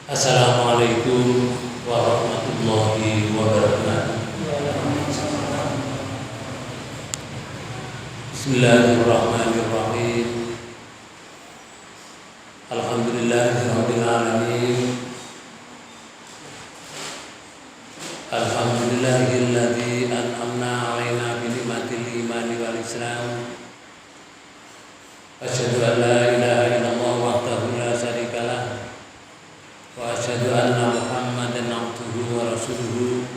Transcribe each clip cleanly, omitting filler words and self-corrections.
Assalamualaikum warahmatullahi wabarakatuh. Bismillahirrahmanirrahim. Alhamdulillahirabbil alamin. Alhamdulillahilladzi an'amna 'alaina bi ni'matil imani wal islam. Asyhadu an la ilaha illallah wahdahu la syarikalah wa asyhadu anna Muhammadan abduhu wa rasuluhu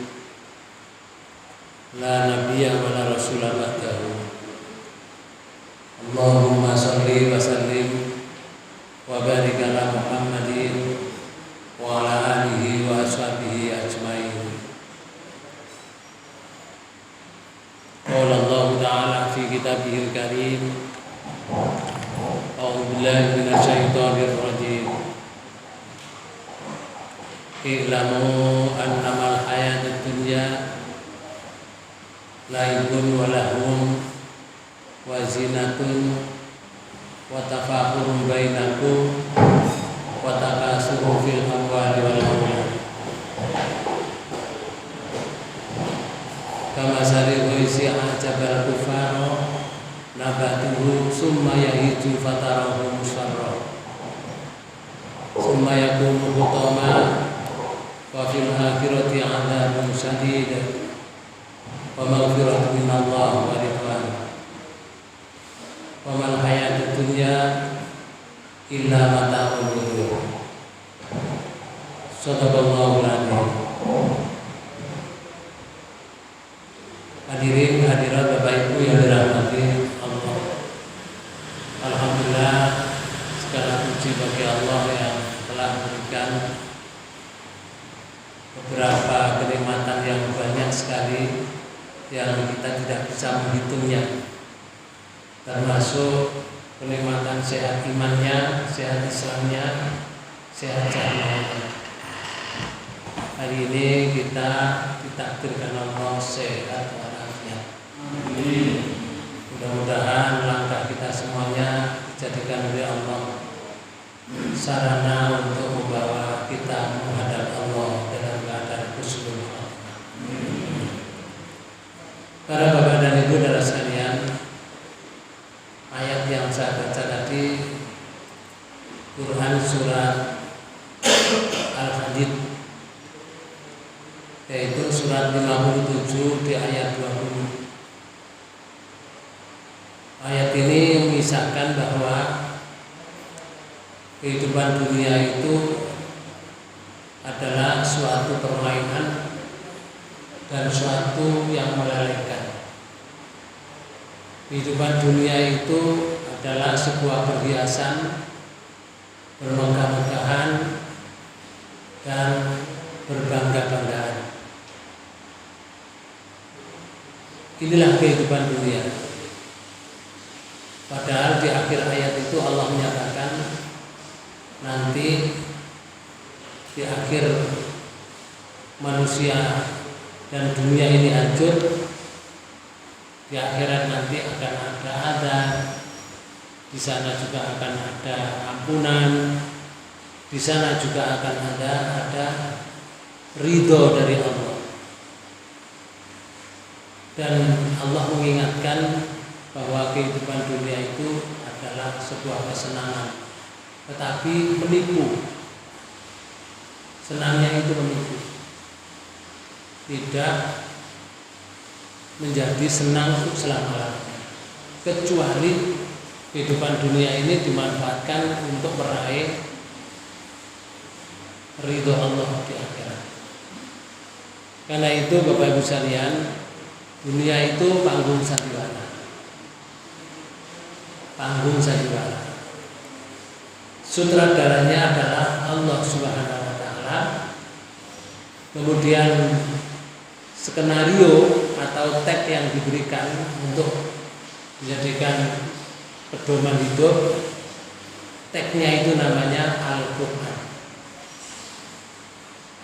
la nabiyya wa la rasula ba'dahu. Allahumma shalli wa sallim wa barik ala Muhammadin wa ala alihi wa ashabihi ajmain. Qala Allah ta'ala fi kitabihil karim. A'udzu billahi minasy syaithanir rajim. I'lamu annamal hayatud dunya laibun wa lahwun wa zinatun wa tafakhurun bainakum wa takasurun fil amwali wal aulad. Kama sari ghaisi ajabal kufara nabatuhu summa yahiju fatarahu musfarra summa yakunu hutama wa fil akhirati 'adzabun syadid wa maghfiratun minallahi wa ridwan. Wa mal hayatud dunya illa mata'ul ghurur. Shadaqallahul 'azim. Hadirin hadirat Bapak Ibu yang dirahmati Allah. Alhamdulillah, segala puji bagi Allah yang telah memberikan beberapa kenikmatan yang banyak sekali yang kita tidak bisa menghitungnya, termasuk kenikmatan sehat imannya, sehat Islamnya, sehat jasmaninya. Hari ini kita ditakdirkan Allah sehat walafiat. Mudah-mudahan langkah kita semuanya dijadikan oleh Allah sarana untuk membawa kita menghadap Allah dalam keadaan husnul khotimah. Para bapak dan ibu saudara sekalian, ayat yang saya baca tadi Quran surat Al-Hadid, yaitu surat 57 di ayat 20. Ayat ini mengisahkan bahwa kehidupan dunia itu adalah suatu permainan dan suatu yang melelehkan. Kehidupan dunia itu adalah sebuah perhiasan, bermegah-megahan dan berbangga-banggaan. Inilah kehidupan dunia. Padahal di akhir ayat itu Allah menyatakan nanti di akhir manusia dan dunia ini hancur, di akhirat nanti akan ada azab, di sana juga akan ada ampunan, di sana juga akan ada ridho dari Allah. Dan Allah mengingatkan bahwa kehidupan dunia itu adalah sebuah kesenangan, tetapi menipu. Senangnya itu menipu, tidak menjadi senang untuk selama-lamanya, kecuali kehidupan dunia ini dimanfaatkan untuk meraih ridho Allah di akhirat. Karena itu Bapak Ibu sekalian, dunia itu panggung sandiwara. Panggung sandiwara. Sutradaranya adalah Allah Subhanahu wa taala. Kemudian skenario atau teks yang diberikan untuk menjadikan pedoman hidup, teksnya itu namanya Al-Qur'an.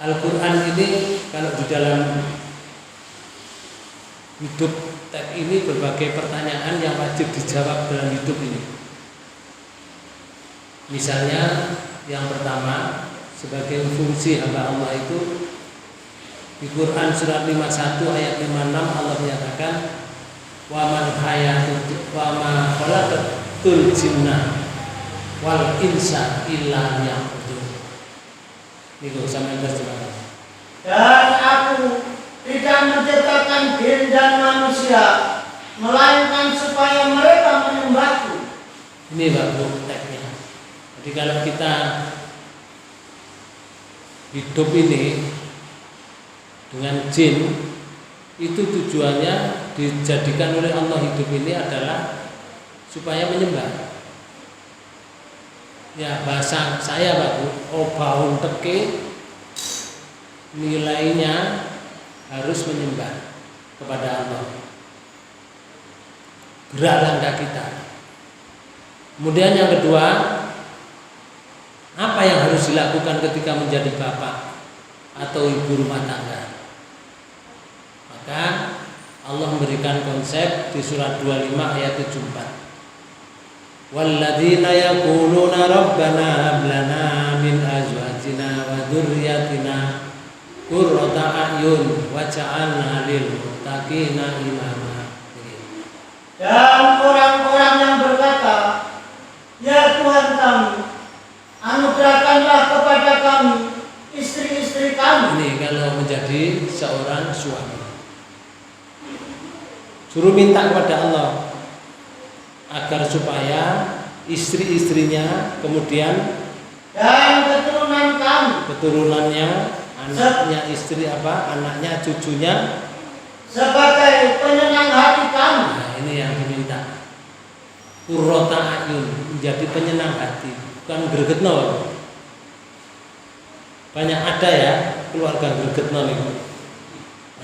Al-Qur'an ini kalau di dalam hidup teks ini berbagai pertanyaan yang wajib dijawab dalam hidup ini. Misalnya yang pertama, sebagai fungsi hamba Allah itu. Di Quran surat 51 ayat 56 Allah menyatakan wa ma khalaqatul jinna wal insa illa liya'budun. Niku sampeyan terjemahkan. Dan aku tidak menciptakan jin dan manusia melainkan supaya mereka menyembahku. Ini bagus teksnya. Jadi kalau kita hidup ini dengan jin, itu tujuannya dijadikan oleh Allah hidup ini adalah supaya menyembah. Ya bahasa saya Pak, obaun teke nilainya harus menyembah kepada Allah. Gerak langkah kita. Kemudian yang kedua, apa yang harus dilakukan ketika menjadi bapak atau ibu rumah tangga? Maka Allah memberikan konsep di surat 25 ayat 74. Walladzina yaquluna rabbana hab lana min azwajina wa dzurriyyatina qurrata a'yun waj'alna lil muttaqina imama. Dan orang-orang yang berkata, ya Tuhan kami, anugerahkanlah kepada kami istri-istri kami. Ini kalau menjadi seorang suami, suruh minta kepada Allah agar supaya istri-istrinya kemudian dan keturunan kami, keturunannya, anaknya istri anaknya cucunya sebagai penyenang hati kami. Nah ini yang diminta, qurrata a'yun, menjadi penyenang hati, bukan gregetno. Banyak ada ya keluarga gregetno nih,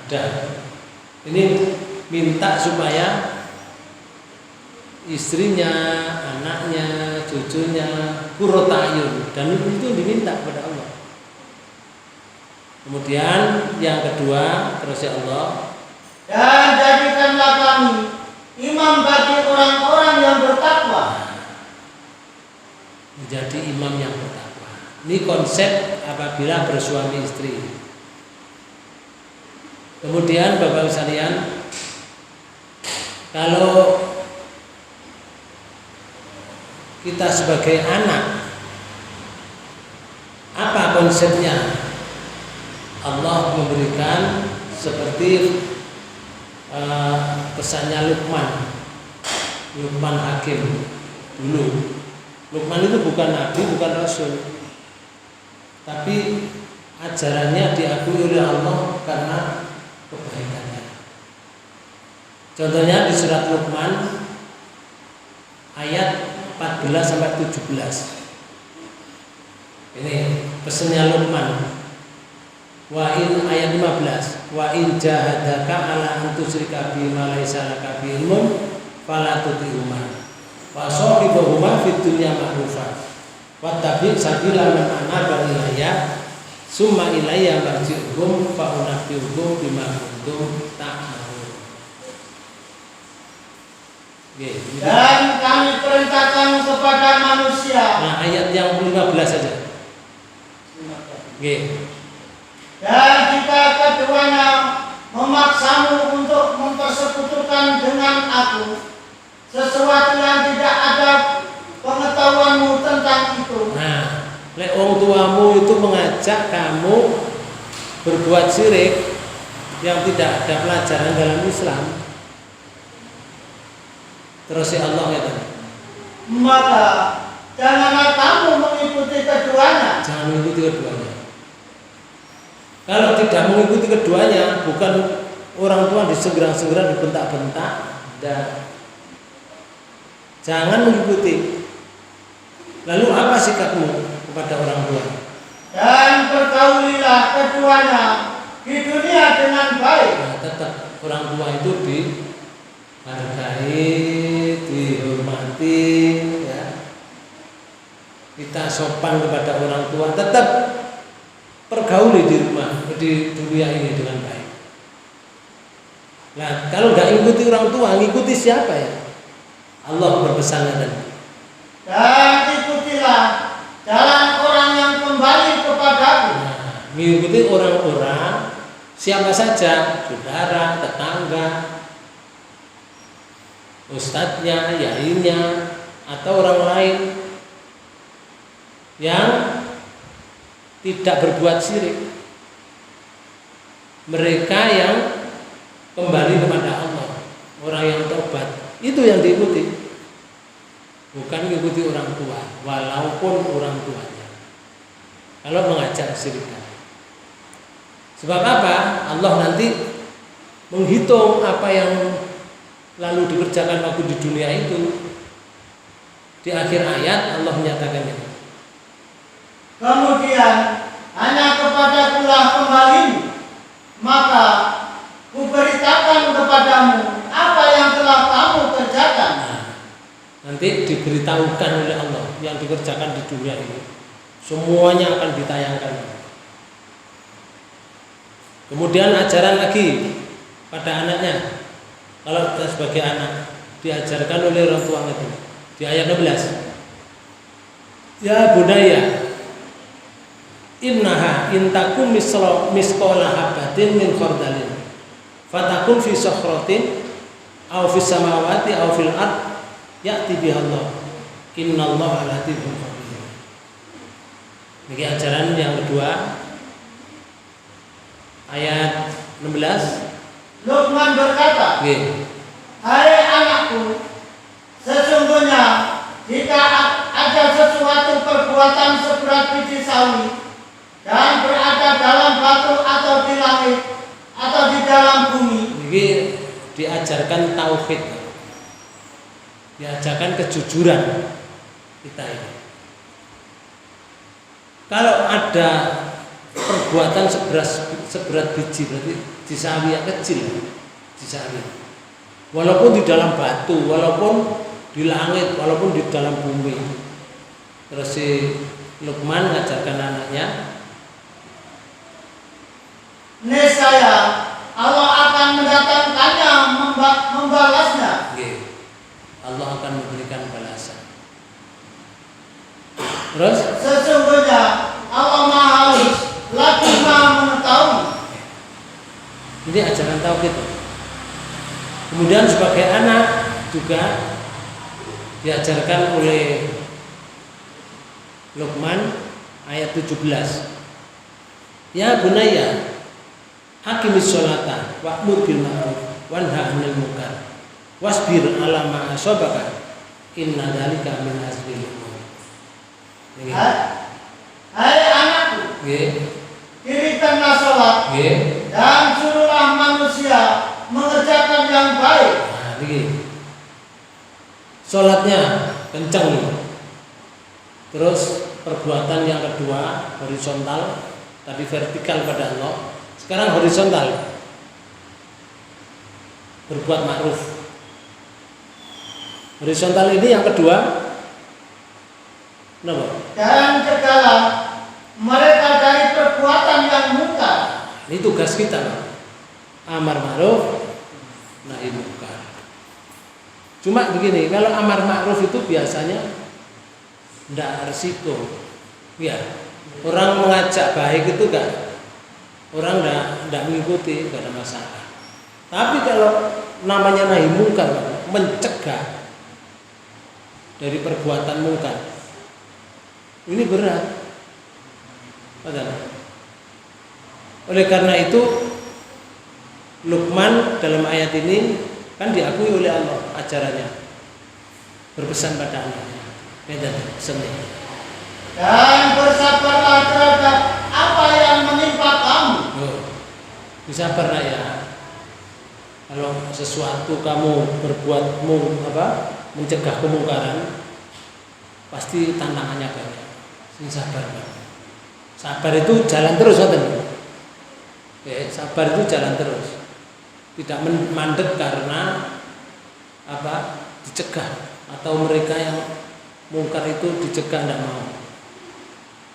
ada. Ini minta supaya istrinya, anaknya, cucunya qurrata a'yun, dan itu diminta kepada Allah. Kemudian yang kedua, terus ya Allah, dan jadikanlah kami imam bagi orang-orang yang bertakwa. Menjadi imam yang bertakwa. Ini konsep apabila bersuami istri. Kemudian Bapak sekalian, kalau kita sebagai anak, apa konsepnya? Allah memberikan seperti pesannya Luqman Hakim dulu. Luqman itu bukan nabi, bukan rasul, tapi ajarannya diakui oleh Allah karena kebaikannya. Contohnya di surat Luqman ayat 14 sampai 17. Ini pesannya Luqman. Wa in ayat 15. Wa in jahadaka ala an tusyrika bima laysa laka bihi ilmun fala tuti'huma. Wa sahibuhuma fid dunya ma'rufa. Wattabi' sabila man anaba ilayya summa ilayya marji'uhum fa unabbi'uhum bima kuntum ta'malun. Dan kami perintahkan kepada manusia. Nah, ayat yang 15 saja. Dan jika keduanya memaksamu untuk mempersekutukan dengan aku sesuatu yang tidak ada pengetahuanmu tentang itu. Nah, lek wong tuamu itu mengajak kamu berbuat syirik yang tidak ada pelajaran dalam Islam. Terus ya Allah kata, maka janganlah kamu mengikuti keduanya. Jangan mengikuti keduanya. Kalau tidak mengikuti keduanya, bukan orang tua disegera-segera dibentak-bentak, dan jangan mengikuti. Lalu apa sikapmu kepada orang tua? Dan bergaulilah keduanya di dunia dengan baik. Nah, tetap orang tua itu dihargai, dihormati, ya. Kita sopan kepada orang tua, tetap pergauli di rumah, di dunia ini dengan baik. Nah, kalau nggak ngikuti orang tua, ngikuti siapa ya? Allah berpesan tadi. Dan ikutilah jalan orang yang kembali kepada diikuti orang-orang siapa saja, saudara, tetangga, ustadznya, yainya, atau orang lain yang tidak berbuat syirik. Mereka yang kembali kepada Allah, orang yang tobat, itu yang diikuti. Bukan mengikuti orang tua, walaupun orang tuanya. Kalau mengajak kesyirikan. Sebab apa? Allah nanti menghitung apa yang lalu dikerjakan waktu di dunia itu. Di akhir ayat Allah menyatakan itu. Kemudian hanya kepadakulah kembalimu, maka kuberitakan kepadamu apa yang telah kamu kerjakan. Nanti diberitahukan oleh Allah yang dikerjakan di dunia ini. Semuanya akan ditayangkan. Kemudian ajaran lagi pada anaknya. Kalau kita sebagai anak diajarkan oleh orang tua itu di ayat 16. Ya budaya, innaha intakum misqala habatin min khardalin fatakun fi sakhratin aw fis samawati aw fil ard ya'ti biha Allah. Innallaha latifun khabir. Ini ajaran yang kedua. Ayat 16. Luqman berkata, hai anakku, sesungguhnya jika ada sesuatu perbuatan seberat biji sawi dan berada dalam batu atau di langit atau di dalam bumi, ini diajarkan tauhid, diajarkan kejujuran kita ini. Kalau ada perbuatan seberat biji, berarti di sawi yang kecil, di sawi. Walaupun di dalam batu, walaupun di langit, walaupun di dalam bumi. Terus si Luqman mengajarkan anaknya, niscaya Allah akan mendatangkannya, membalasnya. Allah akan memberikan balasan. Terus sesungguhnya Allah Maha Halus, lagi Maha mengetahui. Ini ajaran tauhid. Kemudian sebagai anak juga diajarkan oleh Luqman ayat 17. Ya bunayya, hakimis sholata wa'mur bil ma'ruf wanha 'anil munkar wasbir 'ala ma asabaka inna dzalika min azmil umur. Hai anakku, dirikanlah sholat dan suruhlah manusia mengerjakan yang baik. Nah, ini sholatnya kencang nih. Terus perbuatan yang kedua horizontal, tadi vertikal pada Allah, sekarang horizontal, berbuat ma'ruf. Horizontal ini yang kedua, kenapa? Dan cegahlah mereka dari perbuatan yang munkar. Ini tugas kita, amar ma'ruf, nahi munkar. Cuma begini, kalau amar ma'ruf itu biasanya tidak resiko, ya. Orang mengajak baik itu kan, orang tidak mengikuti, tidak ada masalah. Tapi kalau namanya nahi munkar, mencegah dari perbuatan munkar, ini berat. Oleh karena itu Luqman dalam ayat ini kan diakui oleh Allah ajarannya, berpesan pada anaknya, dan bersabarlah terhadap apa yang menimpa kamu. Bersabar ya. Kalau sesuatu kamu berbuat mencegah kemungkaran, pasti tantangannya banyak. Sabar. Sabar itu jalan terus, sabar itu jalan terus. Tidak mandek karena dicegah, atau mereka yang mungkar itu dicegah tidak mau.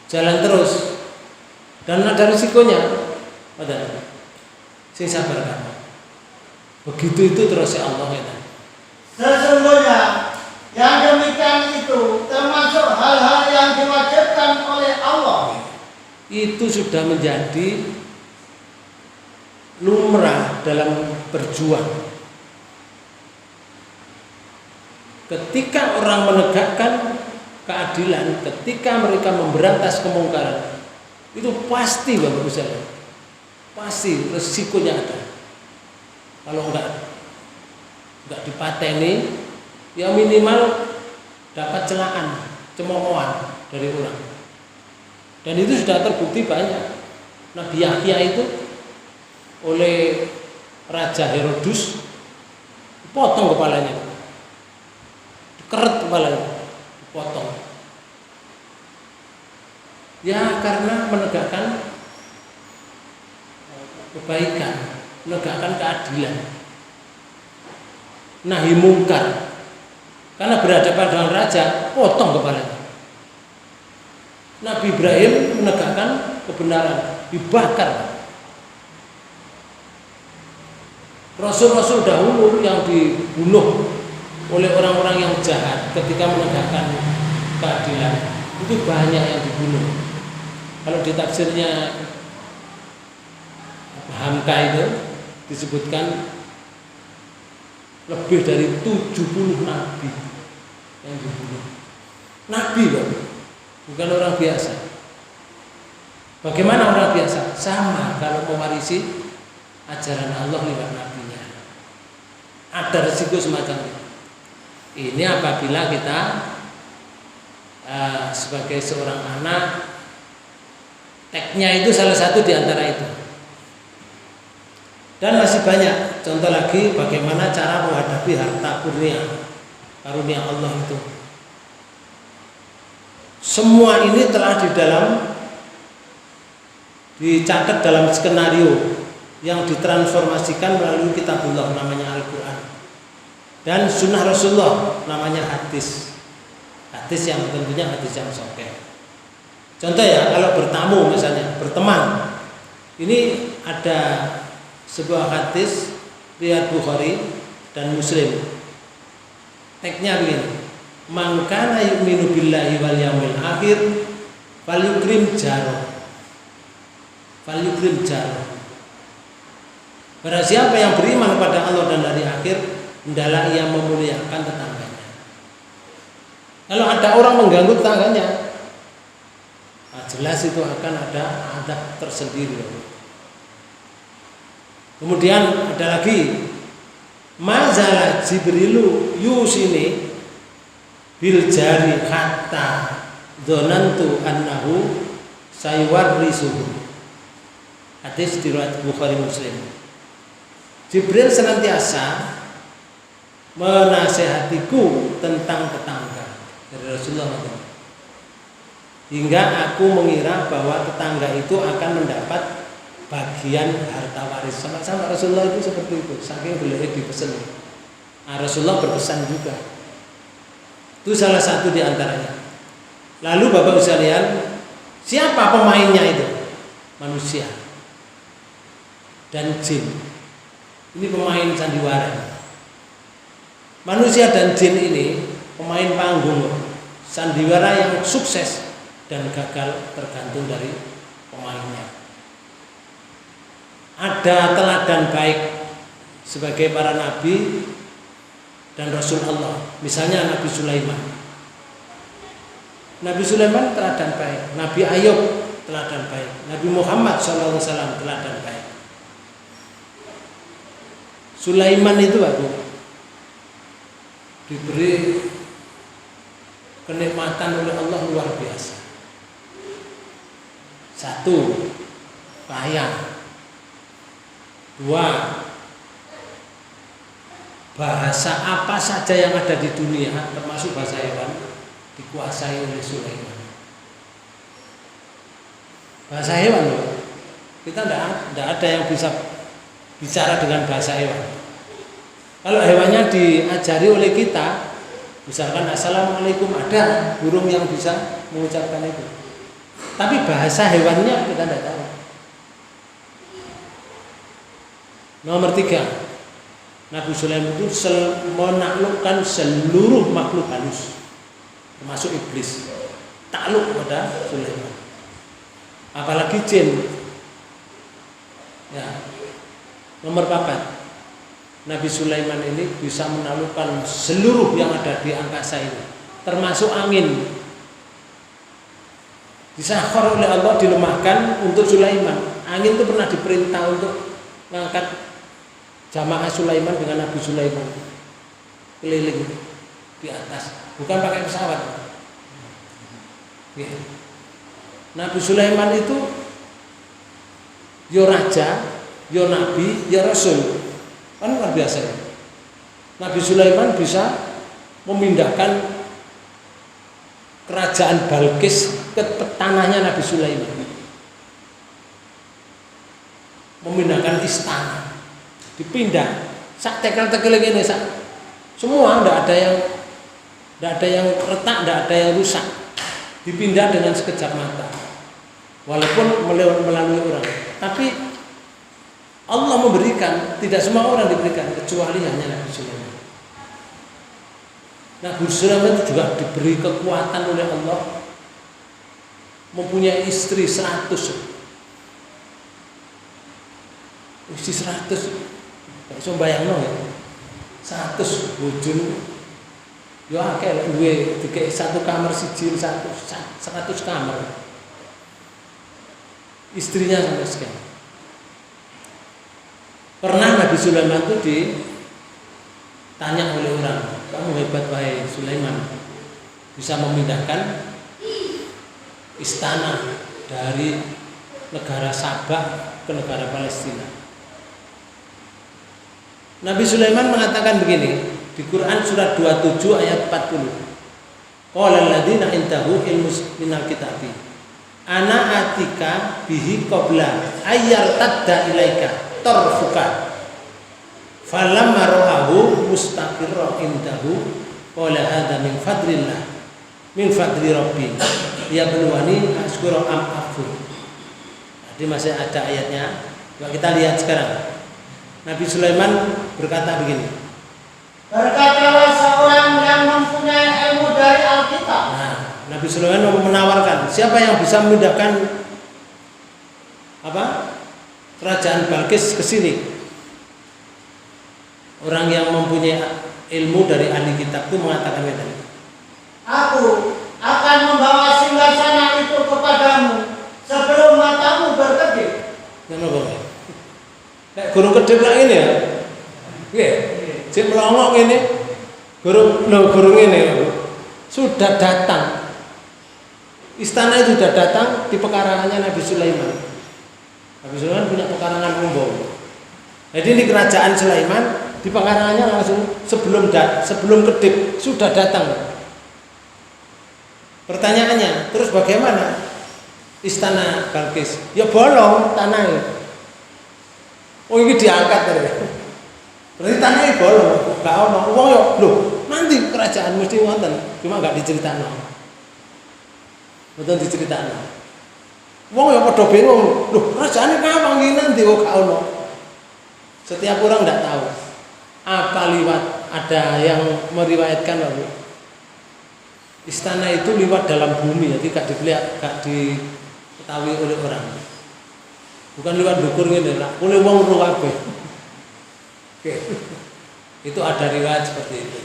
Jalan terus. Dan ada risikonya. Sabar kamu. Begitu itu terus ya Allah ya. Sesungguhnya yang demikian itu termasuk hal-hal yang diwajibkan oleh Allah. itu sudah menjadi lumrah dalam berjuang. Ketika orang menegakkan keadilan, ketika mereka memberantas kemungkaran, itu pasti Bapak Ibu sekalian, pasti resikonya ada. Kalau enggak dipateni, ya minimal dapat celaan, cemoohan dari orang. Dan itu sudah terbukti banyak. Nabi Yahya itu oleh Raja Herodus potong kepalanya, dikeret kepalanya, dipotong. Ya karena menegakkan kebaikan, menegakkan keadilan, nahi mungkar. Karena berhadapan dengan raja, potong kepalanya. Nabi Ibrahim menegakkan kebenaran, dibakar. Rasul-rasul dahulu yang dibunuh oleh orang-orang yang jahat ketika menegakkan keadilan, itu banyak yang dibunuh. Kalau di tafsirnya Hamka itu disebutkan lebih dari 70 nabi yang dibunuh. Nabi loh, bukan orang biasa. Bagaimana orang biasa? Sama kalau mewarisi ajaran Allah lewat nabinya. Ada risiko semacam itu. Ini apabila kita sebagai seorang anak, teknya itu salah satu di antara itu. Dan masih banyak contoh lagi bagaimana cara menghadapi harta karunia Allah itu. Semua ini telah dicatat dalam skenario yang ditransformasikan melalui kitabullah namanya Al-Quran, dan sunnah Rasulullah namanya hadis. Hadis yang tentunya hadis yang sahih. Contoh ya, kalau bertamu misalnya, berteman, ini ada sebuah hadis riwayat Bukhari dan Muslim. Teksnya begini: man kana yu'minu billahi wal yaumil akhir falyukrim jaro. Falyukrim jaro. Barang siapa yang beriman kepada Allah dan hari akhir, hendaklah ia memuliakan tetangganya. Kalau ada orang mengganggu tetangganya, jelas itu akan ada adab tersendiri. Kemudian ada lagi, mazalah Jibrilu yusini bil jari hatta dzanantu annahu sayuwarrisuhu. Hadis riwayat Bukhari Muslim. Jibril senantiasa menasehatiku tentang tetangga dari Rasulullah SAW, hingga aku mengira bahwa tetangga itu akan mendapat bagian harta waris. Sama-sama Rasulullah itu seperti itu, saking beliau dipesan. Rasulullah berpesan juga. Itu salah satu di antaranya. Lalu Bapak Ibu sekalian, siapa pemainnya itu? Manusia dan jin. Ini pemain sandiwara. Manusia dan jin ini pemain panggung, sandiwara yang sukses dan gagal tergantung dari pemainnya. Ada teladan baik sebagai para nabi dan Rasul Allah. Misalnya Nabi Sulaiman. Nabi Sulaiman teladan baik. Nabi Ayub teladan baik. Nabi Muhammad SAW teladan baik. Sulaiman itu aku diberi kenikmatan oleh Allah luar biasa. Satu, kaya. Dua, bahasa apa saja yang ada di dunia, termasuk bahasa hewan, dikuasai oleh Sulaiman. Bahasa hewan loh. Kita tidak ada yang bisa bicara dengan bahasa hewan. Kalau hewannya diajari oleh kita, misalkan assalamualaikum, ada burung yang bisa mengucapkan itu. Tapi bahasa hewannya kita tidak tahu. Nomor 3, Nabi Sulaiman itu menaklukkan seluruh makhluk halus, termasuk iblis. Takluk pada Sulaiman. apalagi jin. Ya. Nomor 4. Nabi Sulaiman ini bisa menaklukkan seluruh yang ada di angkasa ini, termasuk angin. Disakhar oleh Allah, dilemahkan untuk Sulaiman. Angin itu pernah diperintah untuk mengangkat jamaah Sulaiman dengan Nabi Sulaiman keliling di atas, bukan pakai pesawat. Nabi Sulaiman itu yo raja, yo nabi, yo rasul. Kan luar biasa ya. Nabi Sulaiman bisa memindahkan kerajaan Balkis ke tanahnya Nabi Sulaiman. Memindahkan istana. Dipindah. Sak tekel-tekel ini sak. Semua tidak ada yang retak, tidak ada yang rusak. Dipindah dengan sekejap mata. Walaupun melalui orang. Tapi Allah memberikan, tidak semua orang diberikan, kecuali hanya Nabi Sulaiman. Nabi Sulaiman itu juga diberi kekuatan oleh Allah, mempunyai istri 100. Istri 100, gak bisa bayangno ya. 100 bojone. Ya akeh duwe dikek satu kamar siji 100 kamar. Istrinya sampai sekian. Pernah Nabi Sulaiman itu ditanya oleh orang, kamu hebat wahai Sulaiman, bisa memindahkan istana dari negara Sabah ke negara Palestina. Nabi Sulaiman mengatakan begini di Quran surat 27 ayat 40. Qala alladziina indahu ilmu minal kitabi ana atika bihi qabla ayyartadda ilaika tarfuka falamma ra'ahu mustaqirra indahu qala hadza min fadlillah min fadli rabbi yabluwani ashkuru am akfur. Jadi masih ada ayatnya. Coba kita lihat sekarang. Nabi Sulaiman berkata begini. Berkatalah seorang yang mempunyai ilmu dari Alkitab. Nah, Nabi Sulaiman menawarkan, siapa yang bisa memindahkan kerajaan Balkis ke sini? Orang yang mempunyai ilmu dari ahli kitab itu mengatakan tadi. Aku akan membawa singgasana itu kepadamu sebelum matamu berkedip. Kenapa? Kayak gunung kedip lah ini ya. Nggih. Cek melongok ini. Gunung ini sudah datang. Istana itu sudah datang di pekarangannya Nabi Sulaiman. Nabi Sulaiman punya pekarangan umum. Jadi di kerajaan Sulaiman di pekarangannya langsung sebelum kedip sudah datang. Pertanyaannya, terus bagaimana istana Balkis? Ya bolong tanahnya. Oh ini diangkat tadi. Berarti tanahnya bolong, gak ono. Wong yo lho, nanti kerajaan mesti wonten, cuma gak diceritakno. Mboten diceritakno. Wong yo padha bingung, lho kerajaane kapan iki nanti kok gak ono. Setiap orang ndak tahu. Apa liwat ada yang meriwayatkan bahwa istana itu liwat dalam bumi, jadi gak diketahui oleh orang. Bukan liwat dukur ngene lah, oleh wong ro kabeh. Oke. Itu ada riwayat seperti itu.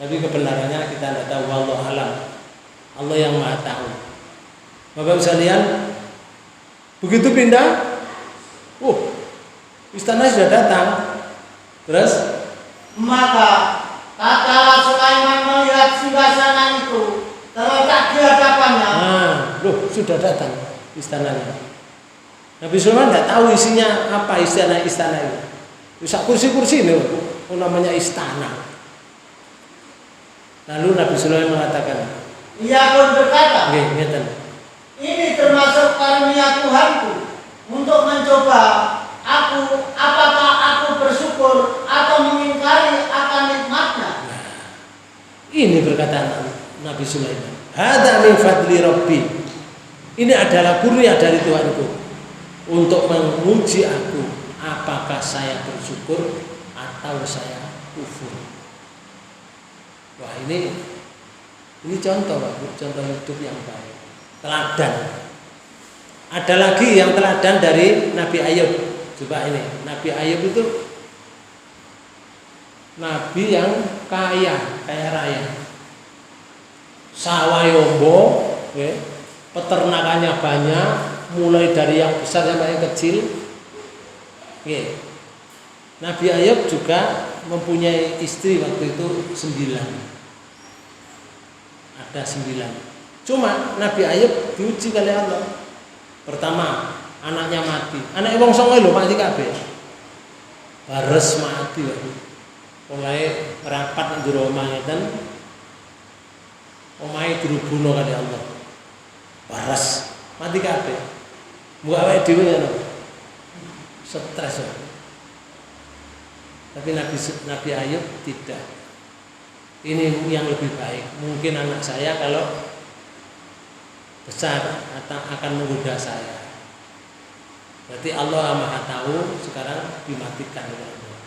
Tapi kebenarannya kita tidak tahu, wallahu alam. Allah yang Maha tahu. Bapak sekalian, begitu pindah, istana sudah datang. Terus maka tatkala Sulaiman melihat singgasana itu terletak di hadapannya. Sudah datang istananya. Nabi Sulaiman tidak tahu isinya apa istana itu. Bisa kursi-kursi ini, namanya istana. Lalu Nabi Sulaiman mengatakan, ia pun berkata, ini termasuk karunia Tuhanku untuk mencoba aku, apakah aku bersyukur atau mengingkari akan nikmatnya. Ini perkataan Nabi Sulaiman. Hadza min fadli rabbi. Ini adalah kurnia dari Tuhanku untuk menguji aku, apakah saya bersyukur atau saya kufur. Wah ini contoh, contoh hidup yang baik, teladan. Ada lagi yang teladan dari Nabi Ayub. Coba ini, Nabi Ayub itu nabi yang kaya raya. Sawah yombo, okay. Peternakannya banyak, mulai dari yang besar sampai yang kecil. Okay. Nabi Ayub juga mempunyai istri waktu itu 9. Ada 9. Cuma Nabi Ayub diuji oleh Allah. Pertama, anaknya mati. Anak wong songo lho mati kabeh. Bares mati wae. Mulai rapat nang jero omah ngeten. Omahe dirubuhno kali Allah. Bares mati kabeh. Mbok awake dhewe ngono. Stres. Tapi Nabi Ayub tidak. Ini yang lebih baik. Mungkin anak saya kalau besar akan menggoda saya. Berarti Allah Maha tahu, sekarang dimatikan oleh Allah.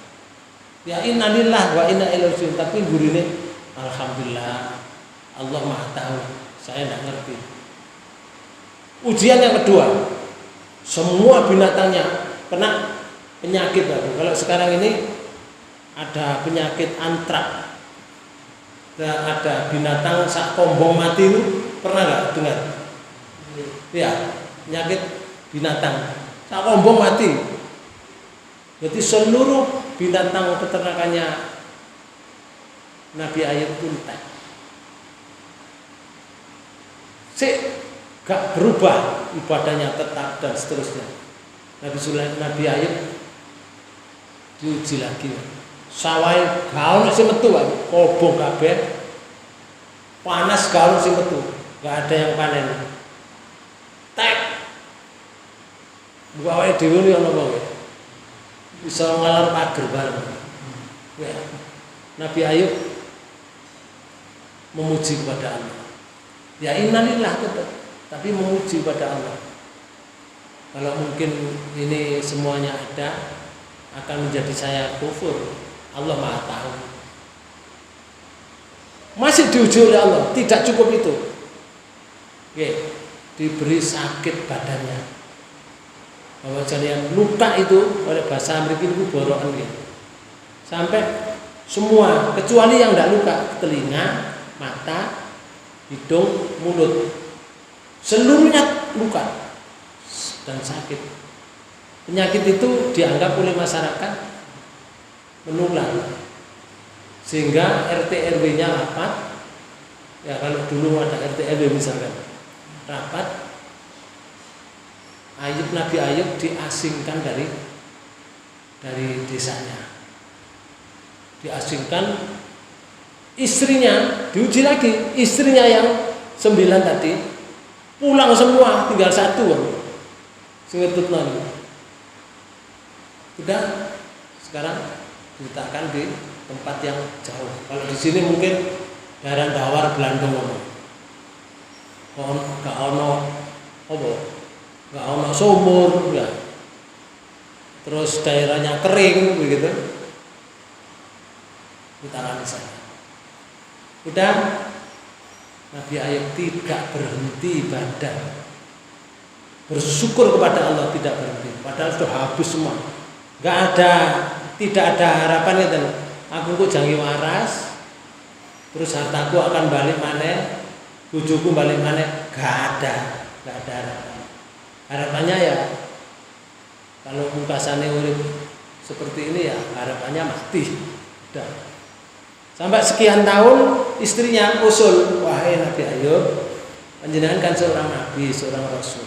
Ya innalillah wa inna ilaihi raji'un. Tapi gurine alhamdulillah Allah Maha tahu. Saya tidak ngerti. Ujian yang kedua, semua binatangnya kena penyakit baru. Kalau sekarang ini ada penyakit antrak, ada binatang sak kombong mati itu, pernah nggak dengar? Ya, penyakit binatang sak kombong mati. Jadi seluruh binatang peternakannya Nabi Ayub itu entek. Gak berubah ibadahnya tetap dan seterusnya. Nabi Ayub diuji lagi. Sawai gaul sing metu wae, kobong kabeh. Panas gaul sing metu, gak ada yang panen. Tek. Mbok awake dhewe yo ono wae. Bisa ngalar pager bareng. Ya. Nabi Ayub memuji kepada Allah. Ya innalillah tetap, tapi memuji kepada Allah. Kalau mungkin ini semuanya ada, akan menjadi saya kufur. Allah Maha tahu. Masih diuji oleh Allah, tidak cukup itu. Oke, diberi sakit badannya. Bahwa jadian luka itu oleh bahasa Amerika itu borokan ya. Sampai semua kecuali yang tidak luka, telinga, mata, hidung, mulut, seluruhnya luka dan sakit. Penyakit itu dianggap oleh masyarakat menular, sehingga RT RW-nya rapat. Ya kalau dulu ada RT RW misalkan rapat, Nabi Ayub diasingkan dari desanya, diasingkan. Istrinya diuji lagi, istrinya yang 9 tadi pulang semua, tinggal 1 singetutna. Udah sekarang diletakkan di tempat yang jauh. Kalau di sini mungkin daerah Dawar Belanda ngono. Gak ono apa? Gak ono sumur ya. Terus daerahnya kering begitu. Ditangani saya. Udah Nabi Ayub tidak berhenti ibadah. Bersyukur kepada Allah tidak berhenti. Padahal sudah habis semua. Tidak ada harapan itu. Aku kok jangi waras. Terus hartaku akan balik mana? Bojoku balik mana? Gak ada harapan. Harapannya ya kalau pungkasane urip seperti ini ya harapannya mati. Udah. Sampai sekian tahun istrinya usul, wahai Nabi Ayub, panjenengan kan seorang nabi, seorang rasul.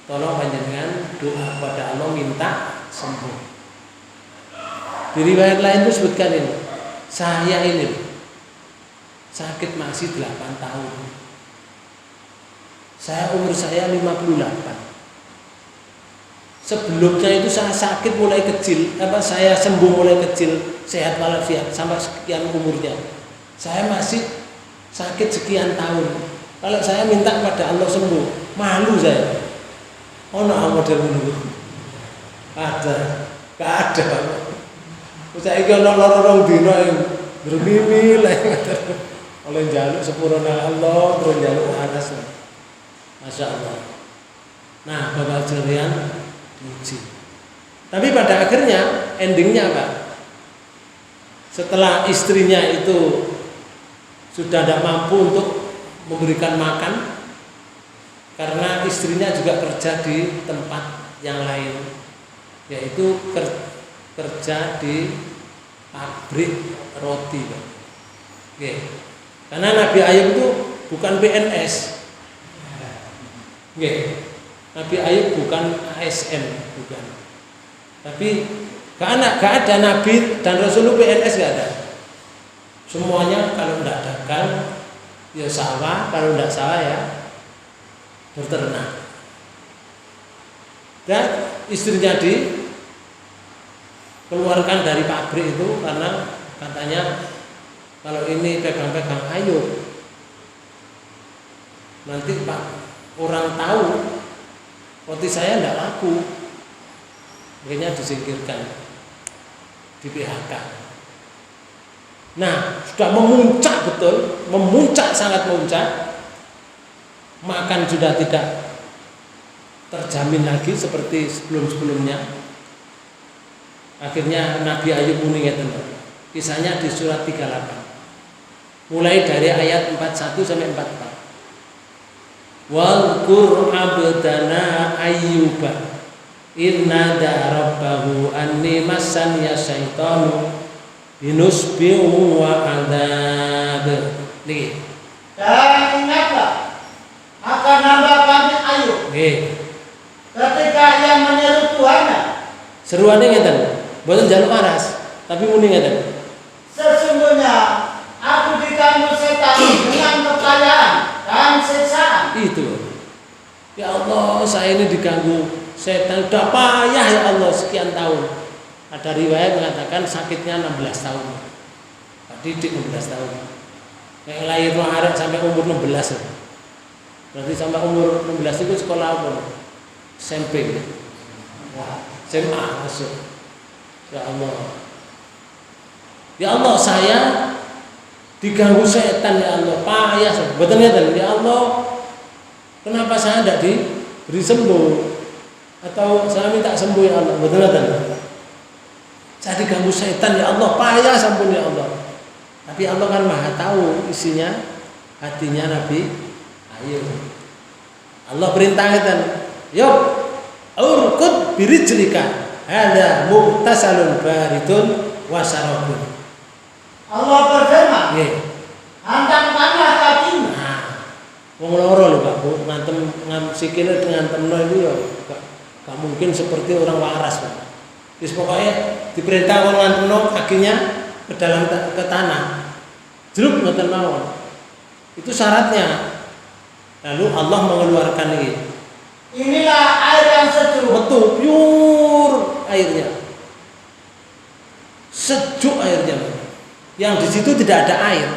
Tolong panjenengan doa kepada Allah minta sembuh. Di riwayat lain itu sebutkan ini, saya ini sakit masih 8 tahun. Umur saya 58. Sebelumnya itu saya sakit mulai kecil, saya sembuh mulai kecil, sehat walafiat sampai sekian umurnya. Saya masih sakit sekian tahun. Kalau saya minta kepada Allah sembuh, malu saya. Ono model ngono. Ada, gak ada. Saiki ono loro dina bermimpi lah oleh jaluk sepurane Allah terus jaluk anas. Masya Allah. Nah, Bapak Jurian diuji. Tapi pada akhirnya endingnya apa? Setelah istrinya itu sudah tidak mampu untuk memberikan makan, karena istrinya juga kerja di tempat yang lain, yaitu kerja di pabrik roti. Oke. Karena Nabi Ayub itu bukan PNS. Oke. Nabi Ayub bukan ASN, bukan. Tapi gak ada Nabi dan Rasul PNS, gak ada. Semuanya kalau tidak dagang ya sawah, kalau tidak sawah ya berternak. Dan istrinya dikeluarkan dari pabrik itu karena katanya kalau ini pegang-pegang Ayub nanti Pak orang tahu roti saya tidak laku, akhirnya disingkirkan, di PHK. Nah, sudah memuncak betul, memuncak, sangat memuncak. Makan sudah tidak terjamin lagi seperti sebelum-sebelumnya. Akhirnya Nabi Ayub muni ngeten. Kisahnya di surat 38. Mulai dari ayat 41 sampai 44. Wal qur abdana ayyuba inna da rabbahu anni massani syaitanu binusbi'u wa adab. Niki. Dan ingatlah akan hamba kami Ayub. Nggih. Ketika ia menyeru Tuhannya. Seruane ngeten. Mboten njaluk waras, tapi muni ngeten. Sesungguhnya aku diganggu setan dengan kekayaan dan siksaan. Itu. Ya Allah, saya ini diganggu setan, udah payah ya Allah sekian tahun. Ada riwayat mengatakan sakitnya 16 tahun. Pak Didik 16 tahun. Yang lahir arek sampai umur 16. Berarti sampai umur 16 itu sekolah apa? SMP. Wah, SMA masuk. Ya Allah. Ya Allah, saya diganggu setan ya Allah, payah. Betul ya Allah. Kenapa saya tidak diberi sembuh? Atau saya minta sembuh ya Allah? Betul ya saya diganggu setan ya Allah, payah sampun ya Allah. Tapi Allah kan Maha tahu isinya hatinya Nabi Ayub. Allah perintahkan, "Yuk, urkud birijlika, hadza mughtasalun baridun wa syarabun." Allah berfirman, Nggih. "Hantamkanlah kakimu." Nah, wong loro lho Pak Bu, ngantem sikile ngantem itu ya gak mungkin seperti orang waras Pak. Wis pokoknya diperintah orang ngantemno kakinya ke dalam ke tanah. Jeruk ngoten mawon. Itu syaratnya. Lalu Allah mengeluarkan ini. Inilah air yang sejuk. Betul, pure airnya. Sejuk airnya. Yang di situ tidak ada air.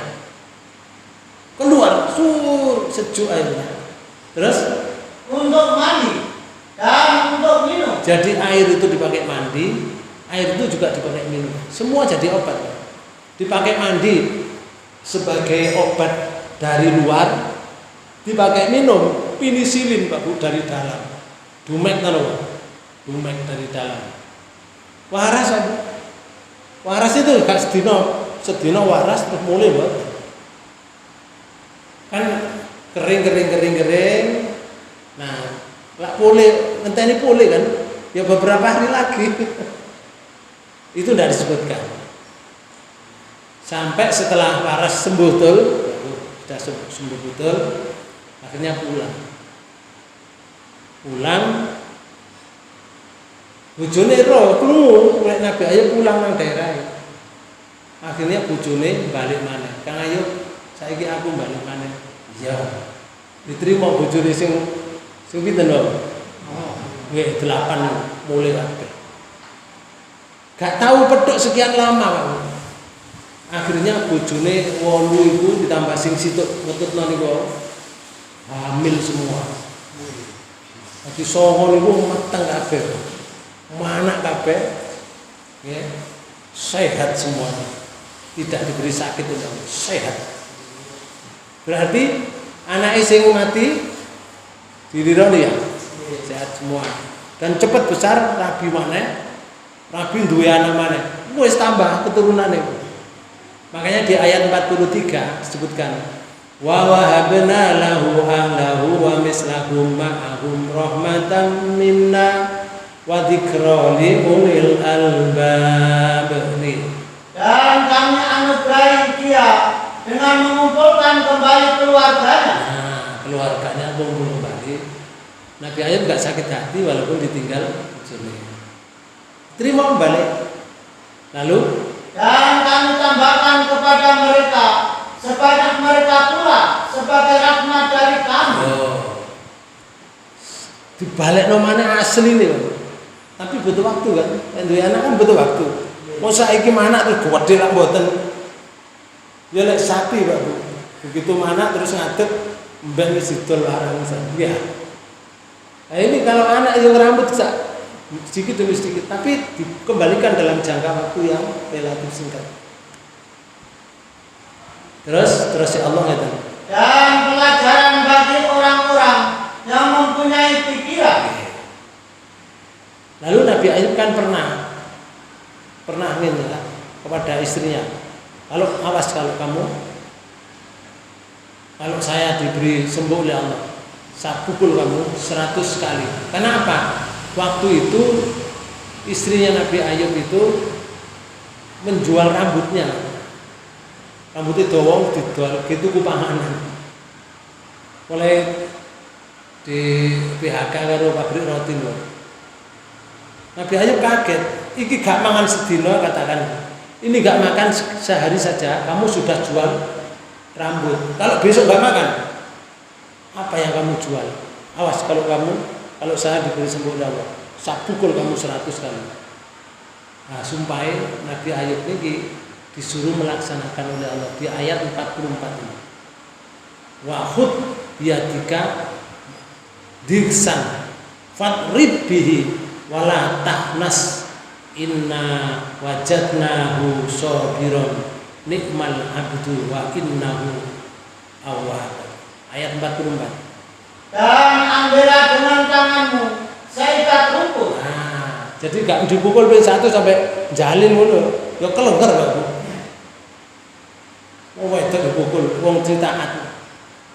Keluar, sejuk airnya. Terus Untuk mandi dan untuk minum. jadi air itu dipakai mandi, air itu juga dipakai minum. Semua jadi obat. Dipakai mandi sebagai obat dari luar, dipakai minum penisilin Pak Bu dari dalam. Dumek kalau dumek dari dalam. Waras Pak. Waras itu gak sedino waras terus mulai Pak. Kan kering. Nah, lak pulih, ngenteni pulih kan, ya beberapa hari lagi. Itu tidak disebutkan. Sampai setelah waras sembuh betul, sudah sembuh betul, akhirnya pulang. Bojone roh krungu nek Nabi Ayub pulang nang daerah. Akhirnya bojone balik maneh. Kang Ayub, saiki aku balik maneh. Iya. Diterima bojone sing pinten lho? Nggih, 8 mulai kabeh. Gak tahu pedhok sekian lama, Pak. Akhirnya bojone 8 iku ditambah sing situk ngetutno niku hamil semua. Jadi songo niku mateng kabeh. Anak kabeh nggih sehat semuanya. Tidak diberi sakit itu, sehat. Berarti anake sing mati diriro ya. sehat semua. Dan cepat besar rabi maneh. Rabi duwe anak maneh. Wis tambah keturunane. Makanya di ayat 43 disebutkan wa wahabna lahu ahlahu wa mislahum ma'ahum rahmatan minna wa dzikra li ulil albab. Dan kami anugerahi dia dengan mengumpulkan kembali keluarganya. Nah, keluarganya kumpul kembali. Nabi Ayub enggak sakit hati walaupun ditinggal bojone. Terima kembali. Lalu dan kami tambahkan kepada mereka sebanyak mereka pula sebagai rahmat dari kami. Dibalik nomane asli nih, tapi butuh waktu kan. Duwe anak kan butuh waktu. Mau saiki anak terus gede lah mboten. Ya lek sapi Pak Bu. Begitu anak terus ngadeg mbah wis didol larang ya. Nah ini kalau anak yang rambut sedikit demi sedikit, tapi dikembalikan dalam jangka waktu yang relatif singkat. Terus ya Allah kata. Dan pelajaran bagi orang-orang yang mempunyai pikiran. Lalu Nabi Ayub kan pernah minta kepada istrinya, kalau saya diberi sembuh oleh Allah, saya pukul kamu 100 kali. Karena apa? Waktu itu istrinya Nabi Ayub itu menjual rambutnya. Rambutnya dowong dijual gitu ku panganan. Oleh di PHK karo pabrik roti lho. Nabi Ayub kaget, iki gak mangan sedina katakan. Ini gak makan sehari saja, kamu sudah jual rambut. Kalau besok gak makan, apa yang kamu jual? Awas kalau saya diberi sembuh Allah, saya pukul kamu 100 kali. Nah, sumpahin Nabi Ayub ini disuruh melaksanakan oleh Allah di ayat 44 ini. Wa khud biyadika diksan fatrib bihi wala tahnas inna wajadnahu sabiron nikmal abdu wa innahu awwab. Ayat 44. Dan ambillah dengan tanganmu seikat rumput. Nah, jadi gak dipukul satu sampai jalin dulu. Ya kelengker Pak Bu. Oh, itu dipukul wong citaat.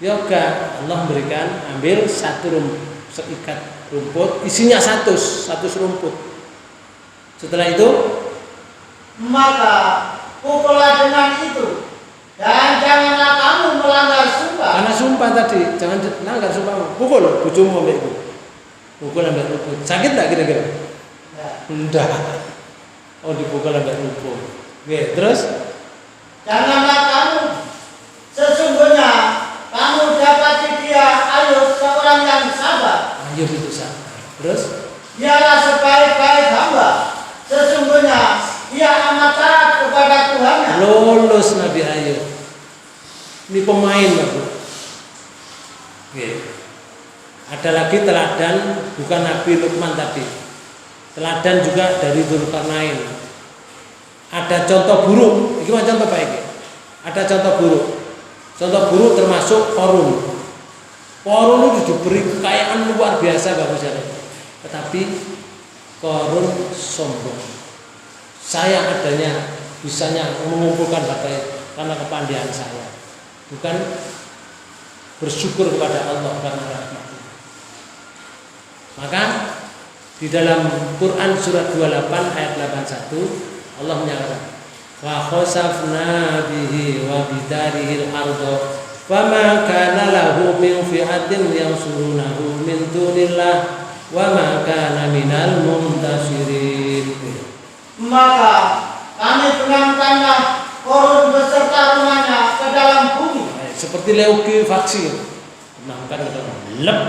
Ya gak, Allah memberikan ambil seikat rumput, isinya 100 rumput. Setelah itu maka pukullah dengan itu. Dan janganlah kamu melanggar sumpah. Karena sumpah tadi, jangan melanggar sumpah. Pukul bojomu ambek iku. Pukul ambek rumput. Sakit enggak kira-kira? Enggak. Oh, dipukul ambek rumput. Oke, terus janganlah kamu sesungguhnya kamu dapati dia Ayub seorang yang sabar. Ayub itu sabar. Terus dialah sebaik-baik hamba. Sesungguhnya dia amat taat kepada Tuhannya. Lulus Nabi Ayub. Ini pemain Pak Bu. Oke. Ada lagi teladan bukan Nabi Luqman tadi. Teladan juga dari Dzulkarnain. Ada contoh buruk. Ini contoh baik. Ada contoh buruk. Contoh buruk termasuk Qarun. Qarun itu diberi kekayaan luar biasa Bapak Saudara. Tetapi Qarun sombong. Saya adanya bisanya mengumpulkan bagai karena kepandaian saya, bukan bersyukur kepada Allah karena rahmat-Nya. Maka di dalam Quran surat 28 ayat 81 Allah menyatakan wa khasafna bihi wa bidarihil ardo fama kana lahu min fi'atin yansurunahu min dunillah wa ma kana minal muntasirin. Maka kami penamkanlah Qarun beserta rumahnya ke dalam bumi. Seperti leukifaksi. Penamkan ke dalam lep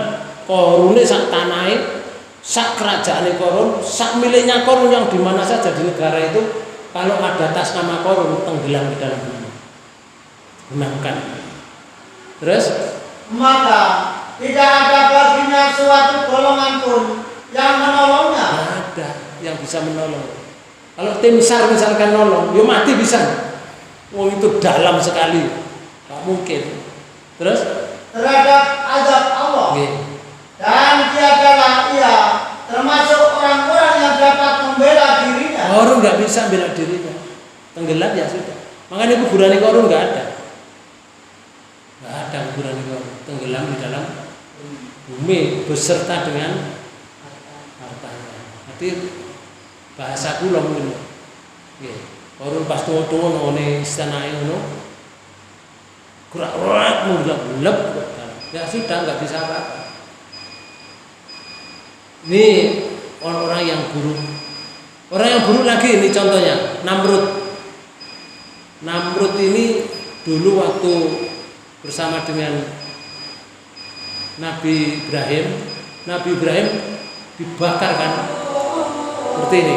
Qarune sak tanahe, sak kerajaane Qarun, sak miliknya Qarun yang di mana saja di negara itu, kalau ada atas nama Qarun tenggelam ke dalam bumi. Penamkan. Terus maka tidak ada baginya suatu golongan pun yang menolongnya. Tidak ada yang bisa menolong. Kalau tim SAR misalkan nolong, ya mati bisa. Oh itu dalam sekali, tak mungkin. Terus terhadap azab Allah. Okay. Dan tiadalah Korun nggak bisa bela dirinya, tenggelam ya sudah. Makanya kuburan Korun nggak ada kuburan Korun, tenggelam di dalam bumi beserta dengan hartanya. Nanti bahasa kula mungkin, Korun pas tunggu nongone istana ngono, kurak mulap, ya sudah nggak bisa apa-apa. Ini orang-orang yang buruk. Orang yang buruk lagi ini contohnya Namrud. Namrud ini dulu waktu bersama dengan Nabi Ibrahim dibakar kan seperti ini.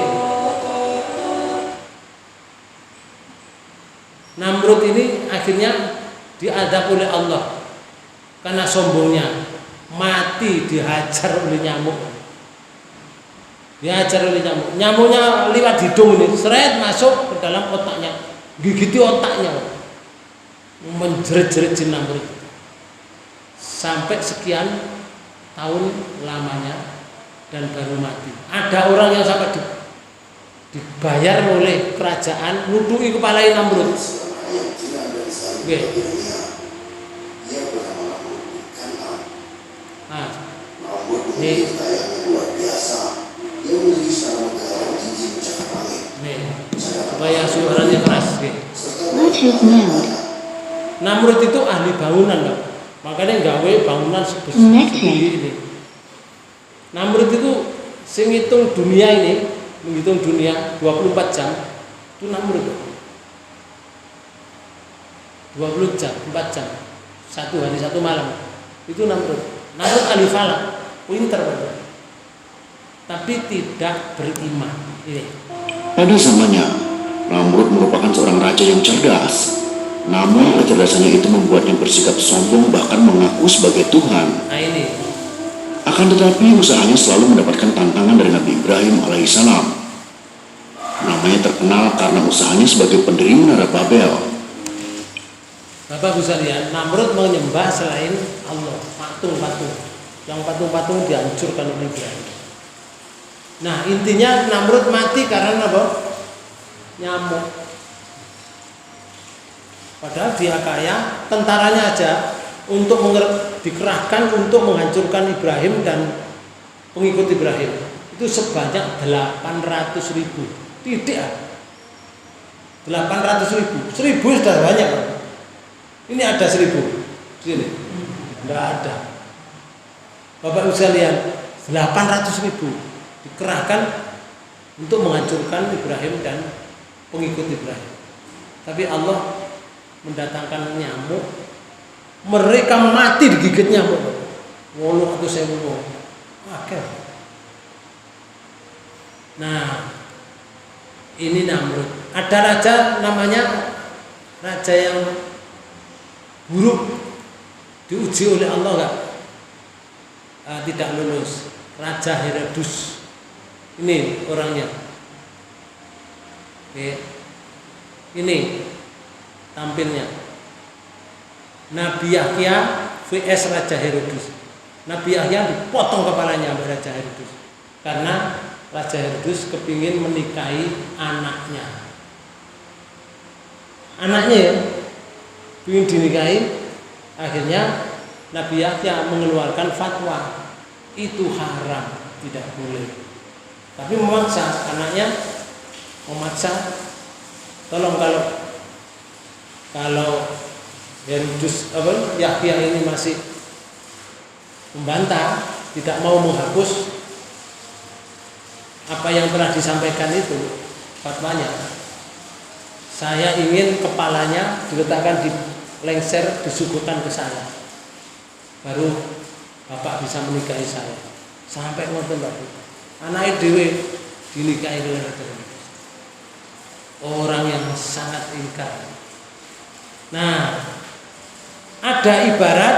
Namrud ini akhirnya diadab oleh Allah karena sombongnya, mati dihajar oleh nyamuk. Nyamuknya lewat hidung ini, seret masuk ke dalam otaknya, gigiti otaknya, menjerit-jerit jin Namrud sampai sekian tahun lamanya dan baru mati. Ada orang yang sampai dibayar oleh kerajaan nuduki kepala Namrud. Ini supaya suaranya keras. Namrud itu ahli bangunan, Pak. Makanya gawe bangunan sebesar ini. Namrud itu menghitung dunia 24 jam itu Namrud. 20 jam, 4 jam, 1 hari 1 malam itu Namrud. Namrud ahli falak, pinter Pak. Tapi tidak beriman. Ini. Pada zamannya, Namrud merupakan seorang raja yang cerdas. Namun kecerdasannya itu membuatnya bersikap sombong, bahkan mengaku sebagai Tuhan. Nah ini. Akan tetapi usahanya selalu mendapatkan tantangan dari Nabi Ibrahim alaihissalam. Namanya terkenal karena usahanya sebagai pendiri Menara Babel. Bapak bisa lihat, Namrud menyembah selain Allah, patung-patung. Yang patung-patung dihancurkan oleh Ibrahim. Nah intinya Namrud mati karena apa? Nyamuk. Padahal dia kaya, tentaranya aja dikerahkan untuk menghancurkan Ibrahim dan pengikut Ibrahim. Itu sebanyak 800.000. Tidak. 800.000. 1.000 sudah banyak. Ini ada 1.000. Sini. Enggak ada. Bapak bisa lihat 800.000 dikerahkan untuk menghancurkan Ibrahim dan pengikut Ibrahim. Tapi Allah mendatangkan nyamuk, mereka mati digigit nyamuk. Wolu atau sewu. Oke. Nah, ini Namrud. Ada raja namanya raja yang buruk, diuji oleh Allah enggak? Tidak lulus. Raja Herodus. Ini orangnya. Oke. Ini tampilnya. Nabi Yahya vs Raja Herodus. Nabi Yahya dipotong kepalanya oleh Raja Herodus karena Raja Herodus kepingin menikahi anaknya. Anaknya ya, ingin dinikahi. Akhirnya Nabi Yahya mengeluarkan fatwa itu haram, tidak boleh. Tapi memaksa anaknya, tolong kalau Herodus Yahya ini masih membantah, tidak mau menghapus apa yang telah disampaikan itu fatwanya, saya ingin kepalanya diletakkan di lengser, disuguhkan ke saya, baru bapak bisa menikahi saya. Sampai ngoten bapak, anak dewe dinikahi oleh orang yang sangat ingkar. Nah, ada ibarat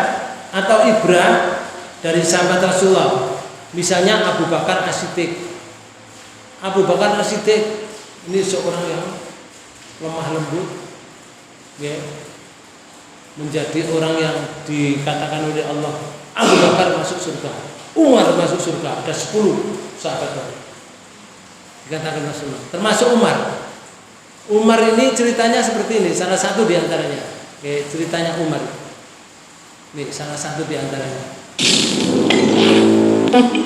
atau ibrah dari sahabat Rasulullah. Misalnya Abu Bakar As-Siddiq. Abu Bakar As-Siddiq ini seorang yang lemah lembut, ya, menjadi orang yang dikatakan oleh Allah, Abu Bakar masuk surga, Umar masuk surga, ada 10 sahabat. dikatakan Rasulullah. Termasuk Umar. Umar ini ceritanya seperti ini, salah satu di antaranya. Oke, ceritanya Umar. Ini salah satu di antaranya.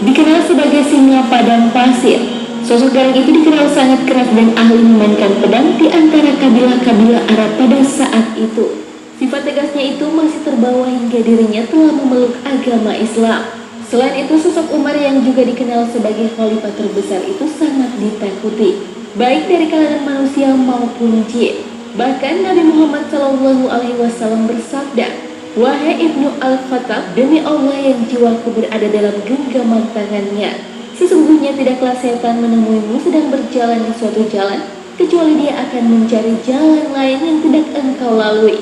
Dikenal sebagai singa padang pasir. Sosok garang itu dikenal sangat keras dan ahli memainkan pedang di antara kabilah-kabilah Arab pada saat itu. Sifat tegasnya itu masih terbawa hingga dirinya telah memeluk agama Islam. Selain itu, sosok Umar yang juga dikenal sebagai khalifah terbesar itu sangat ditakuti, baik dari kalangan manusia maupun jin. Bahkan Nabi Muhammad SAW bersabda, "Wahai Ibnu Al-Khattab, demi Allah yang jiwaku berada dalam genggaman tangannya, sesungguhnya tidaklah setan menemuimu sedang berjalan di suatu jalan, kecuali dia akan mencari jalan lain yang tidak engkau lalui."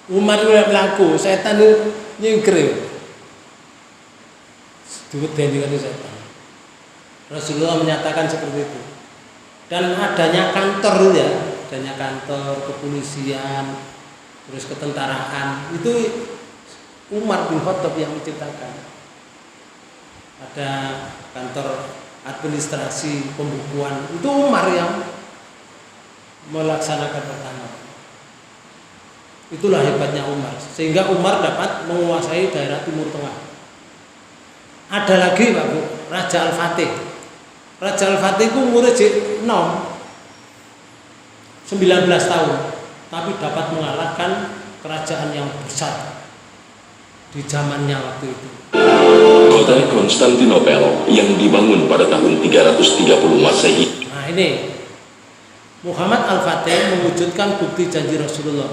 Umar itu melaku, setan itu nyingkir. Diwedeni dengan setan. Rasulullah menyatakan seperti itu. Dan adanya kantor ya, adanya kantor kepolisian, terus ketentaraan, itu Umar bin Khattab yang menciptakan. Ada kantor administrasi pembukuan, itu Umar yang melaksanakan pertama. Itulah hebatnya Umar, sehingga Umar dapat menguasai daerah Timur Tengah. Ada lagi Pak Bu, Raja Al-Fatih. Raja Al-Fatih itu umurnya 19 tahun, tapi dapat mengalahkan kerajaan yang besar di zamannya waktu itu. Kota Konstantinopel yang dibangun pada tahun 330 Masehi. Nah ini Muhammad Al-Fatih mewujudkan bukti janji Rasulullah.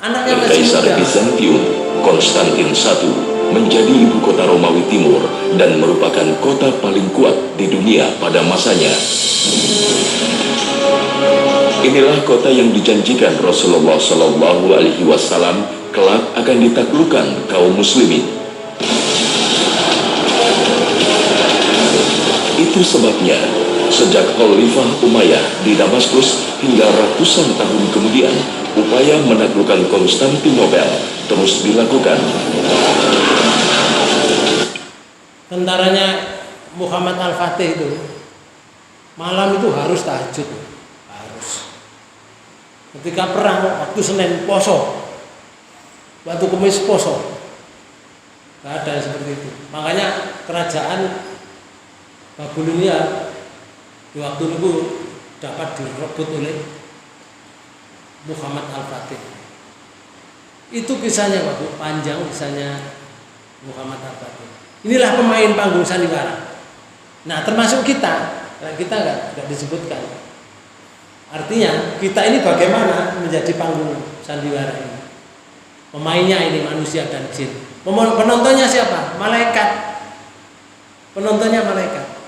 Anaknya masih Kaisar muda. Bizantium, Konstantin I, menjadi ibu kota Romawi Timur dan merupakan kota paling kuat di dunia pada masanya. Inilah kota yang dijanjikan Rasulullah SAW kelak akan ditaklukkan kaum muslimin. Itu sebabnya sejak Khalifah Umayyah di Damaskus hingga ratusan tahun kemudian, upaya menaklukkan Konstantinopel terus dilakukan. Tentaranya Muhammad Al-Fatih itu malam itu harus tahajud, harus. Ketika perang waktu Senin poso, waktu Kamis poso, nggak ada seperti itu. Makanya kerajaan Babilonia di waktu itu dapat direbut oleh Muhammad Al-Fatih. Itu kisahnya Pak Bu, panjang kisahnya Muhammad Al-Fatih. Inilah pemain panggung sandiwara. Nah, termasuk kita nggak disebutkan. Artinya kita ini bagaimana menjadi panggung sandiwara ini. Pemainnya ini manusia dan jin. Penontonnya siapa? Malaikat. Penontonnya malaikat.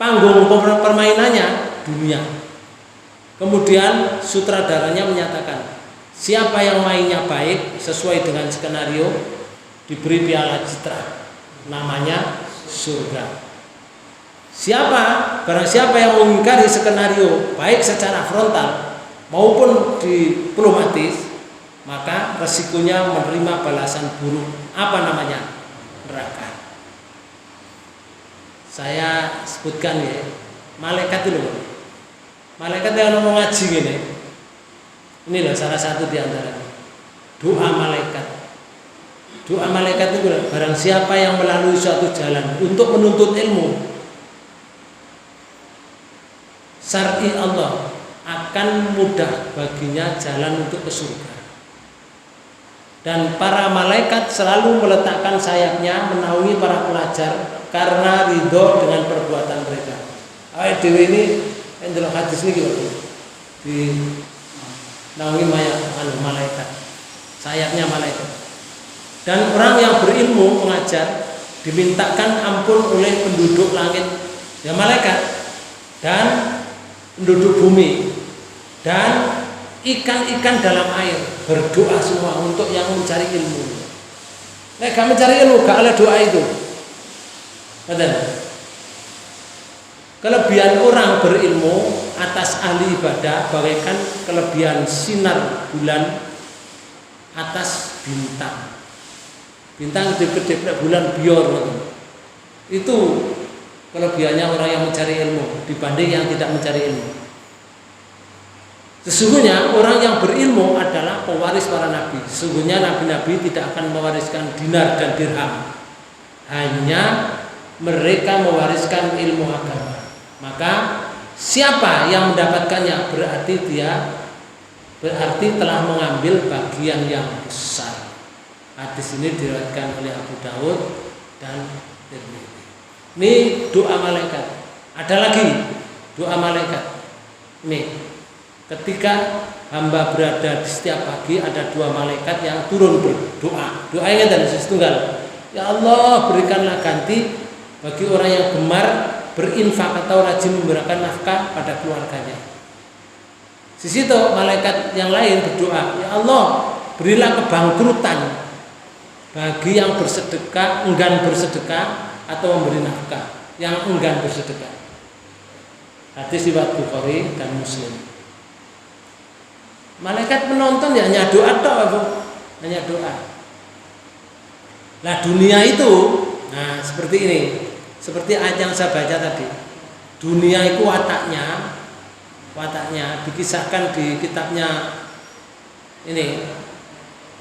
Panggung permainannya dunia. Kemudian sutradaranya menyatakan, siapa yang mainnya baik sesuai dengan skenario diberi piala citra, namanya surga. Barang siapa yang mengingkari skenario baik secara frontal maupun diplomatis, maka resikonya menerima balasan buruk. Apa namanya? Neraka. Saya sebutkan ya, malaikat itu loh. Malaikat yang mau ngaji gini. Ini loh salah satu di antaranya. Doa malaikat. Doa malaikat itu barang siapa yang melalui suatu jalan untuk menuntut ilmu, syar'i Allah akan mudah baginya jalan untuk ke surga. Dan para malaikat selalu meletakkan sayapnya menaungi para pelajar karena ridho dengan perbuatan mereka. Awake dhewe ini ndelok hadis niki lho. Di naungi malaikat. Sayapnya malaikat. Dan orang yang berilmu mengajar dimintakan ampun oleh penduduk langit, ya malaikat, dan penduduk bumi, dan ikan-ikan dalam air berdoa semua untuk yang mencari ilmu. Nek gak mencari ilmu gak ada doa itu. Betul. Kelebihan orang berilmu atas ahli ibadah bagaikan kelebihan sinar bulan atas bintang. Bintang gede-gede bulan bior itu kelebihannya orang yang mencari ilmu dibanding yang tidak mencari ilmu. Sesungguhnya orang yang berilmu adalah pewaris para nabi. Sesungguhnya nabi-nabi tidak akan mewariskan dinar dan dirham, hanya mereka mewariskan ilmu agama. Maka siapa yang mendapatkannya berarti telah mengambil bagian yang besar. Hadis ini diriwayatkan oleh Abu Daud dan Tirmidzi. Ini doa malaikat. Ada lagi doa malaikat. Nih, ketika hamba berada di setiap pagi ada 2 malaikat yang turun berdoa. Doanya dan setunggal. Ya Allah, berikanlah ganti bagi orang yang gemar berinfak atau rajin memberikan nafkah pada keluarganya. Di situ malaikat yang lain berdoa, ya Allah, berilah kebangkrutan bagi yang bersedekah, enggan bersedekah atau memberi nafkah, yang enggan bersedekah. Hadis riwayat Bukhari dan Muslim. Malaikat menonton ya hanya doa tok, hanya doa. Nah, dunia itu, nah seperti ini, seperti ayat yang saya baca tadi. Dunia itu wataknya dikisahkan di kitabnya ini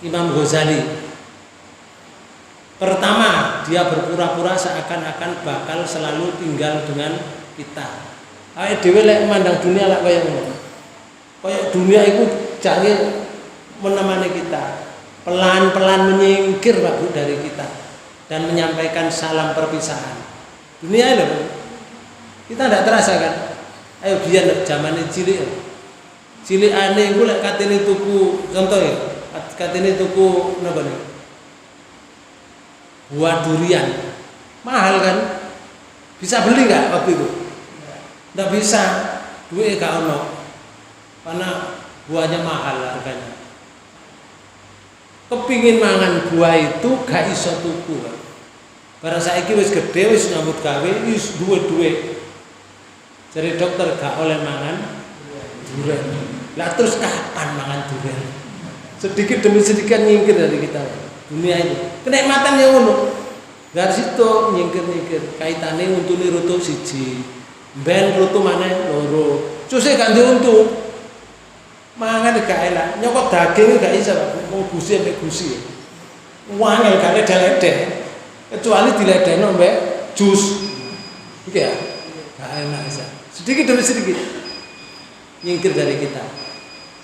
Imam Ghazali. Pertama, dia berpura-pura seakan-akan bakal selalu tinggal dengan kita. Awake dhewe lek mandang dunia lek kaya ngono. Kaya dunia itu cari menemani kita, pelan-pelan menyingkir Pak Bu dari kita dan menyampaikan salam perpisahan. Dunia itu kita tidak terasa kan? Ayo biyen zamane cilik ane iku lek katene tuku, contoh ya, katene tuku napa niku? Buah durian mahal kan, bisa beli nggak waktu itu? Nggak bisa, duit gak ono karena buahnya mahal harganya. Kepingin mangan buah itu gak iso tuku kan. Barang saiki wis gede, wis nyambut gawe, wis duwe-duwe. Jadi dokter gak oleh mangan durian. Lah terus kapan mangan durian? Sedikit demi sedikit nyingkir dari kita. Dunia itu kenikmatan yang ngono. Dari situ nyingkir-nyingkir. Kaitane untune rutu siji. Ben rutu maneh loro. Cuse gak ndek untu. Mangan gak enak. Nyokot daging gak iso, wong gusi ambek gusi. Wangel gak ledek-ledek. Kecuali diledekno mbek jus. Iki ya. Gak enak iso. Sedikit demi sedikit nyingkir dari kita.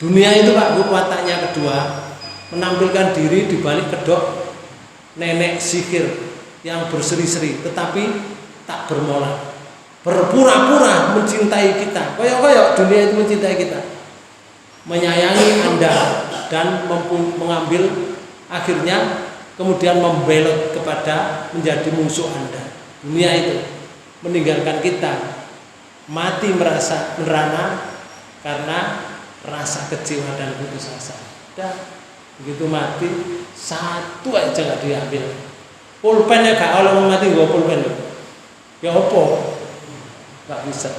Dunia itu Pak Bu, wataknya kedua menampilkan diri di balik kedok nenek sihir yang berseri-seri tetapi tak bermolar, berpura-pura mencintai kita. Koyok-koyok dunia itu mencintai kita, menyayangi Anda dan mengambil akhirnya kemudian membelot kepada menjadi musuh Anda. Dunia itu meninggalkan kita, mati merasa merana karena rasa kecewa dan putus asa. Dan begitu mati satu aja nggak diambil. Pulpennya gak oleh mati gak pulpen. Ya opo? Gak bisa.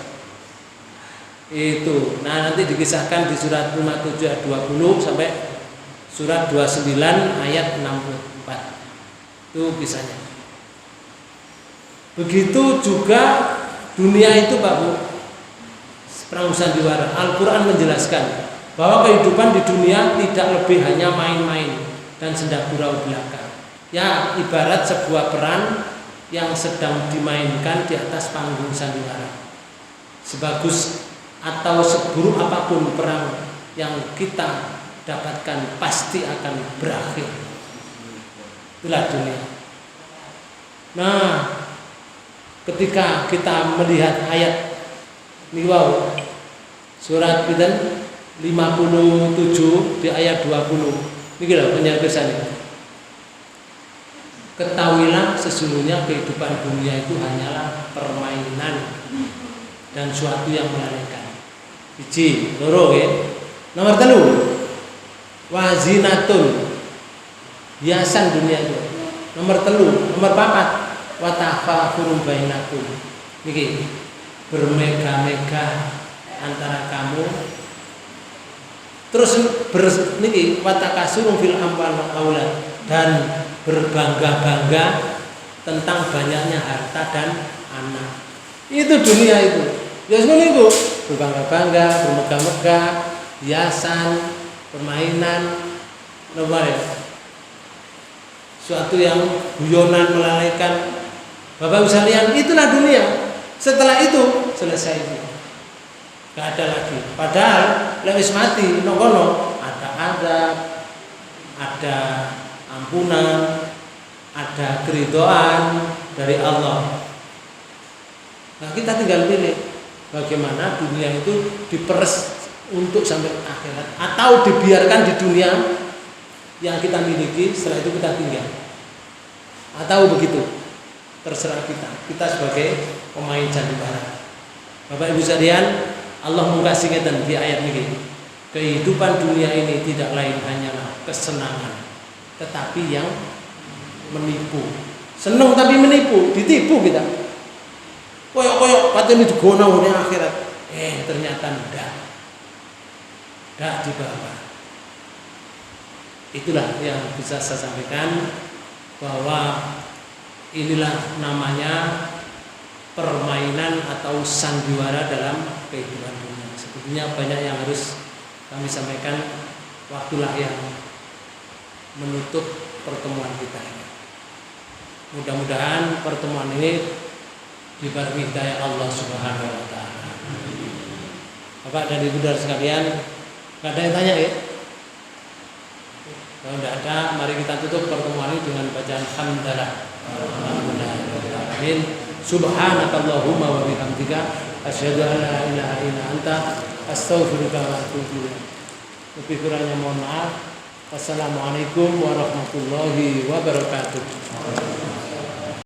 Itu. Nah nanti dikisahkan di surat 57 ayat 20 sampai surat 29 ayat 64. Itu kisahnya. Begitu juga dunia itu Pak Bu. Perang sandiwara. Al-Quran menjelaskan bahwa kehidupan di dunia tidak lebih hanya main-main dan senda gurau belaka. Ya, ibarat sebuah peran yang sedang dimainkan di atas panggung sandiwara. Sebagus atau seburuk apapun perang yang kita dapatkan pasti akan berakhir. Itulah dunia. Nah, ketika kita melihat ayat ini surat Biden 57 di ayat 20. Ini lho penjelasannya. Ketahuilah sesungguhnya kehidupan dunia itu hanyalah permainan dan suatu yang melelehkan. Iji, loro ya. Nomor 3. Wazinatun. Hiasan dunia itu. Nomor 3, nomor 4. Wa tafakhurun bainakum. Niki bermega-mega antara kamu. Terus niki watakasur fil amwal wal aulad, dan berbangga-bangga tentang banyaknya harta dan anak. Itu dunia itu. Ya sebenarnya itu berbangga-bangga, bermegah-megah, hiasan, permainan, ya? Suatu yang guyonan melalaikan. Bapak Ibu sekalian, itulah dunia. Setelah itu selesai itu. Gak ada lagi. Padahal lewis mati, nokono ada adab, ada ampunan, ada keridhaan dari Allah. Nah, kita tinggal pilih bagaimana dunia itu diperes untuk sampai akhirat, atau dibiarkan di dunia yang kita miliki, setelah itu kita tinggal, atau begitu, terserah kita sebagai pemain sandiwara. Bapak Ibu sekalian, Allah mengkasihkan di ayat ini, kehidupan dunia ini tidak lain hanyalah kesenangan, tetapi yang menipu. Senang tapi menipu, ditipu kita. Koyok paten itu gono ning akhirat. Ternyata ndak di bawah. Itulah yang bisa saya sampaikan, bahwa inilah namanya permainan atau sandiwara dalam kehidupan dunia. Sebetulnya banyak yang harus kami sampaikan, waktulah yang menutup pertemuan kita ini. Mudah-mudahan pertemuan ini dibarengi hidayah Allah Subhanahu wa taala. Bapak dan Ibu saudara sekalian, enggak ada yang tanya ya? Kalau tidak ada, mari kita tutup pertemuan ini dengan bacaan hamdalah. Alhamdulillahirabbil subhanakallahumma wa bihamdika asyhadu an la ilaha illa anta astaghfiruka wa atubu ilaik. Lebih kurangnya mohon maaf. Wassalamualaikum warahmatullahi wabarakatuh.